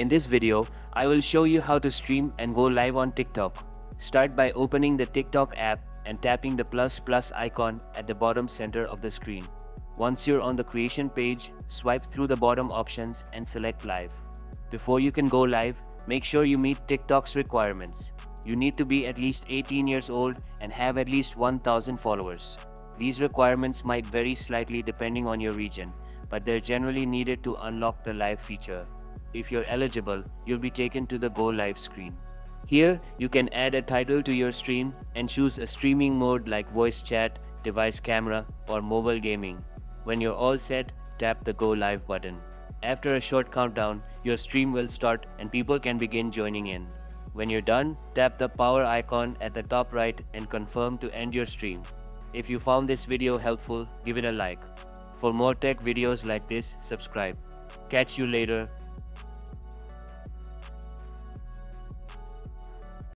In this video, I will show you how to stream and go live on TikTok. Start by opening the TikTok app and tapping the plus icon at the bottom center of the screen. Once you're on the creation page, swipe through the bottom options and select live. Before you can go live, make sure you meet TikTok's requirements. You need to be at least 18 years old and have at least 1,000 followers. These requirements might vary slightly depending on your region, but they're generally needed to unlock the live feature. If you're eligible, you'll be taken to the Go Live screen. Here, you can add a title to your stream and choose a streaming mode like voice chat, device camera, or mobile gaming. When you're all set, tap the Go Live button. After a short countdown, your stream will start and people can begin joining in. When you're done, tap the power icon at the top right and confirm to end your stream. If you found this video helpful, give it a like. For more tech videos like this, subscribe. Catch you later.